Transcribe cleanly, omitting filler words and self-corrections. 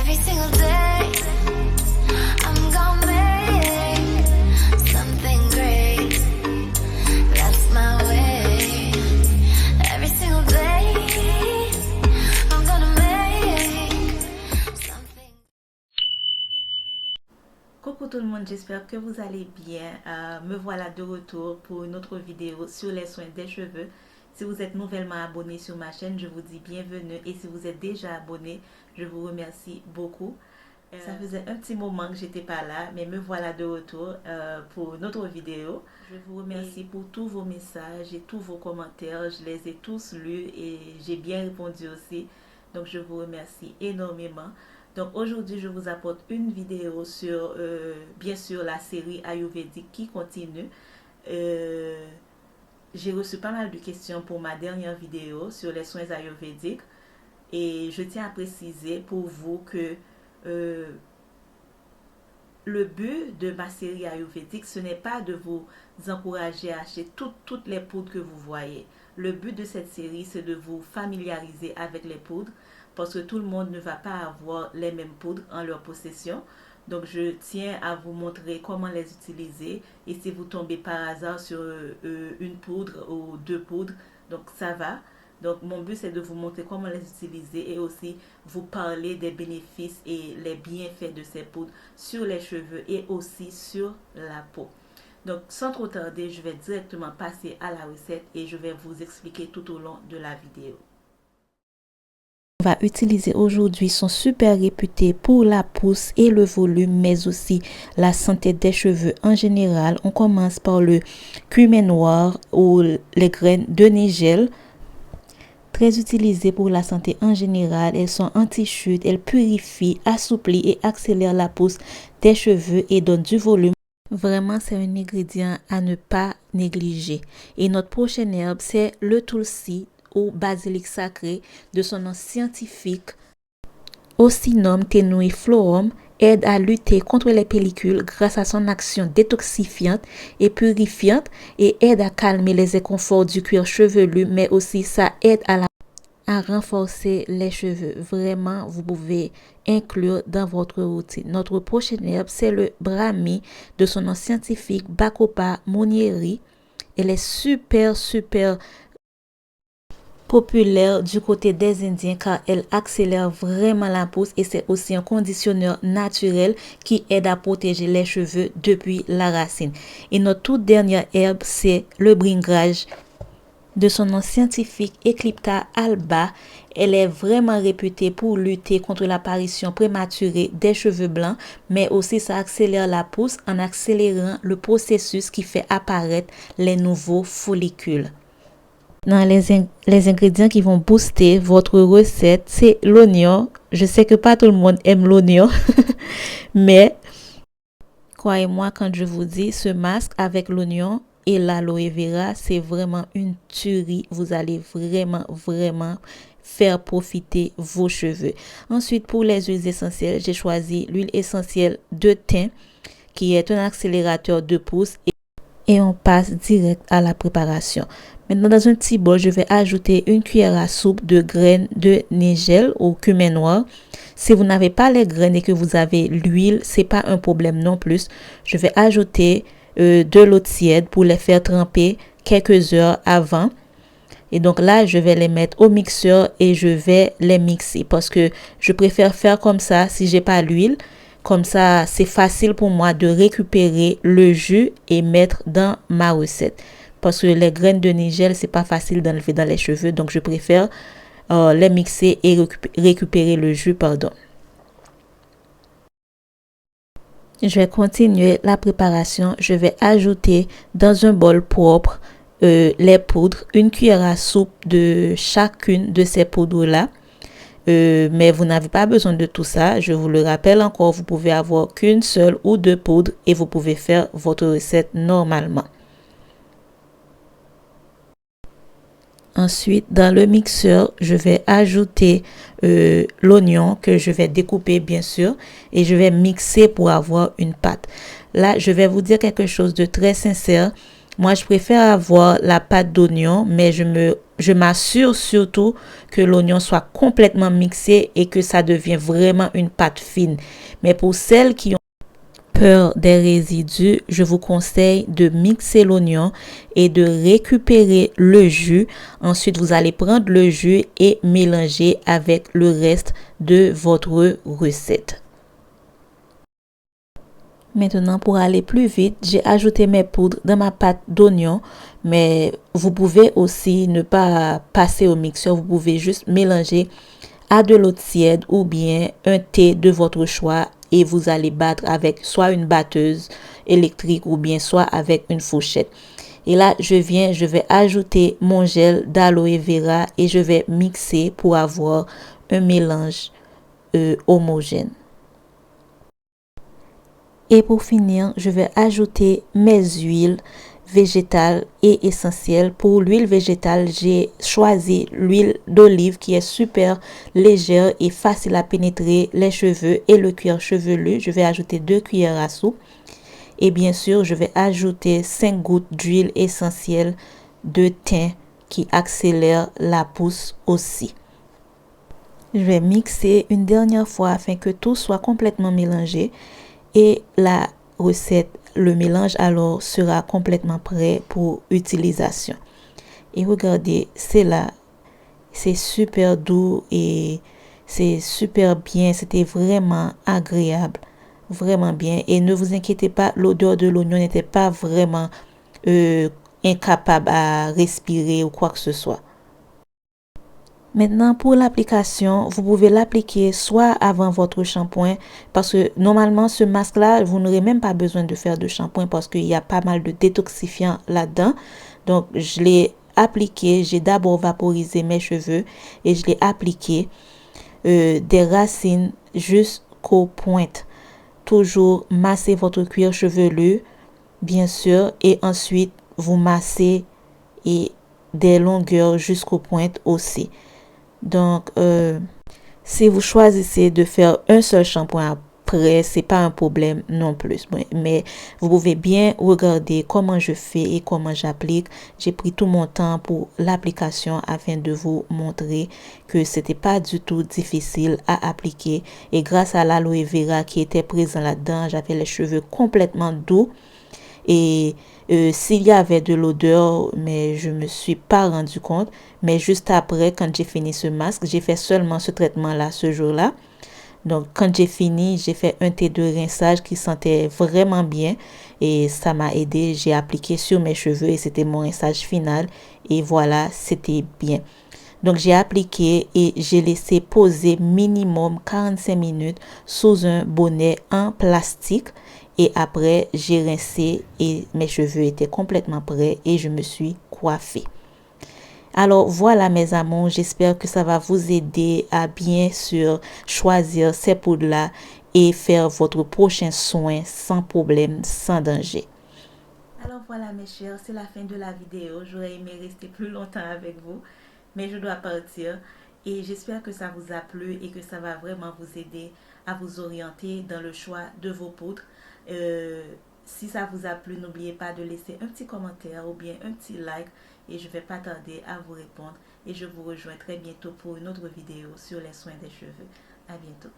Every single day, I'm gonna make something great. That's my way. Every single day, I'm gonna make something. Coucou tout le monde, j'espère que vous allez bien. Me voilà de retour pour une autre vidéo sur les soins des cheveux. Si vous êtes nouvellement abonné sur ma chaîne, je vous dis bienvenue. Et si vous êtes déjà abonné, je vous remercie beaucoup. Ça faisait un petit moment que j'étais pas là, mais me voilà de retour pour une autre vidéo. Je vous remercie pour tous vos messages et tous vos commentaires. Je les ai tous lus et j'ai bien répondu aussi. Donc je vous remercie énormément. Donc aujourd'hui, je vous apporte une vidéo sur, bien sûr, la série ayurvédique qui continue. J'ai reçu pas mal de questions pour ma dernière vidéo sur les soins ayurvédiques. Et je tiens à préciser pour vous que le but de ma série ayurvédique, ce n'est pas de vous encourager à acheter toutes les poudres que vous voyez. Le but de cette série, c'est de vous familiariser avec les poudres parce que tout le monde ne va pas avoir les mêmes poudres en leur possession. Donc, je tiens à vous montrer comment les utiliser. Et si vous tombez par hasard sur une poudre ou deux poudres, donc ça va. Donc, mon but, c'est de vous montrer comment les utiliser et aussi vous parler des bénéfices et les bienfaits de ces poudres sur les cheveux et aussi sur la peau. Donc, sans trop tarder, je vais directement passer à la recette et je vais vous expliquer tout au long de la vidéo. On va utiliser aujourd'hui sont super réputés pour la pousse et le volume, mais aussi la santé des cheveux en général. On commence par le cumin noir ou les graines de nigel. Très utilisées pour la santé en général, elles sont anti-chute, elles purifient, assouplissent et accélèrent la pousse des cheveux et donnent du volume. Vraiment, c'est un ingrédient à ne pas négliger. Et notre prochaine herbe, c'est le tulsi ou basilic sacré de son nom scientifique Ocynum tenuiflorum, aide à lutter contre les pellicules grâce à son action détoxifiante et purifiante et aide à calmer les inconforts du cuir chevelu, mais aussi ça aide à renforcer les cheveux. Vraiment, vous pouvez inclure dans votre routine. Notre prochaine herbe, c'est le brahmi de son nom scientifique Bacopa monnieri. Elle est super populaire du côté des Indiens car elle accélère vraiment la pousse et c'est aussi un conditionneur naturel qui aide à protéger les cheveux depuis la racine. Et notre toute dernière herbe, c'est le bringrage de son nom scientifique Eclipta alba. Elle est vraiment réputée pour lutter contre l'apparition prématurée des cheveux blancs, mais aussi ça accélère la pousse en accélérant le processus qui fait apparaître les nouveaux follicules. Dans les ingrédients qui vont booster votre recette, c'est l'oignon. Je sais que pas tout le monde aime l'oignon, mais croyez-moi quand je vous dis ce masque avec l'oignon et l'aloe vera, c'est vraiment une tuerie. Vous allez vraiment faire profiter vos cheveux. Ensuite, pour les huiles essentielles, j'ai choisi l'huile essentielle de thym qui est un accélérateur de pousse et on passe direct à la préparation. Maintenant, dans un petit bol, je vais ajouter une cuillère à soupe de graines de nigel ou cumin noir. Si vous n'avez pas les graines et que vous avez l'huile, c'est pas un problème non plus. Je vais ajouter de l'eau tiède pour les faire tremper quelques heures avant. Et donc là, je vais les mettre au mixeur et je vais les mixer parce que je préfère faire comme ça si j'ai pas l'huile. Comme ça, c'est facile pour moi de récupérer le jus et mettre dans ma recette. Parce que les graines de nigel, c'est pas facile d'enlever dans les cheveux. Donc, je préfère les mixer et récupérer le jus, pardon. Je vais continuer la préparation. Je vais ajouter dans un bol propre les poudres. Une cuillère à soupe de chacune de ces poudres-là. Mais vous n'avez pas besoin de tout ça. Je vous le rappelle encore, vous pouvez avoir qu'une seule ou deux poudres et vous pouvez faire votre recette normalement. Ensuite, dans le mixeur, je vais ajouter l'oignon que je vais découper bien sûr et je vais mixer pour avoir une pâte. Là, je vais vous dire quelque chose de très sincère. Moi, je préfère avoir la pâte d'oignon, mais je m'assure surtout que l'oignon soit complètement mixé et que ça devient vraiment une pâte fine. Mais pour celles qui ont peur des résidus, je vous conseille de mixer l'oignon et de récupérer le jus. Ensuite, vous allez prendre le jus et mélanger avec le reste de votre recette. Maintenant, pour aller plus vite, j'ai ajouté mes poudres dans ma pâte d'oignon, mais vous pouvez aussi ne pas passer au mixeur, vous pouvez juste mélanger à de l'eau tiède ou bien un thé de votre choix et vous allez battre avec soit une batteuse électrique ou bien soit avec une fourchette. Et là, je vais ajouter mon gel d'aloe vera et je vais mixer pour avoir un mélange homogène. Et pour finir, je vais ajouter mes huiles végétales et essentielles. Pour l'huile végétale, j'ai choisi l'huile d'olive qui est super légère et facile à pénétrer les cheveux et le cuir chevelu. Je vais ajouter 2 cuillères à soupe. Et bien sûr, je vais ajouter 5 gouttes d'huile essentielle de thym qui accélère la pousse aussi. Je vais mixer une dernière fois afin que tout soit complètement mélangé. Et la recette, le mélange alors sera complètement prêt pour utilisation. Et regardez, c'est là, c'est super doux et c'est super bien, c'était vraiment agréable, vraiment bien. Et ne vous inquiétez pas, l'odeur de l'oignon n'était pas vraiment incapable à respirer ou quoi que ce soit. Maintenant, pour l'application, vous pouvez l'appliquer soit avant votre shampoing, parce que normalement, ce masque-là, vous n'aurez même pas besoin de faire de shampoing parce qu'il y a pas mal de détoxifiants là-dedans. Donc, je l'ai appliqué, j'ai d'abord vaporisé mes cheveux et je l'ai appliqué des racines jusqu'aux pointes. Toujours masser votre cuir chevelu, bien sûr, et ensuite vous massez et des longueurs jusqu'aux pointes aussi. Donc, si vous choisissez de faire un seul shampoing après, c'est pas un problème non plus. Mais vous pouvez bien regarder comment je fais et comment j'applique. J'ai pris tout mon temps pour l'application afin de vous montrer que c'était pas du tout difficile à appliquer. Et grâce à l'aloe vera qui était présent là-dedans, j'avais les cheveux complètement doux. Et s'il y avait de l'odeur, mais je me suis pas rendu compte. Mais juste après, quand j'ai fini ce masque, j'ai fait seulement ce traitement-là ce jour-là. Donc, quand j'ai fini, j'ai fait un thé de rinçage qui sentait vraiment bien. Et ça m'a aidé. J'ai appliqué sur mes cheveux et c'était mon rinçage final. Et voilà, c'était bien. Donc, j'ai appliqué et j'ai laissé poser minimum 45 minutes sous un bonnet en plastique. Et après, j'ai rincé et mes cheveux étaient complètement prêts et je me suis coiffée. Alors voilà mes amours, j'espère que ça va vous aider à bien sûr choisir ces poudres-là et faire votre prochain soin sans problème, sans danger. Alors voilà mes chers, c'est la fin de la vidéo. J'aurais aimé rester plus longtemps avec vous, mais je dois partir. Et j'espère que ça vous a plu et que ça va vraiment vous aider à vous orienter dans le choix de vos poudres. Si ça vous a plu, n'oubliez pas de laisser un petit commentaire ou bien un petit like et je vais pas tarder à vous répondre. Et je vous rejoins très bientôt pour une autre vidéo sur les soins des cheveux. À bientôt.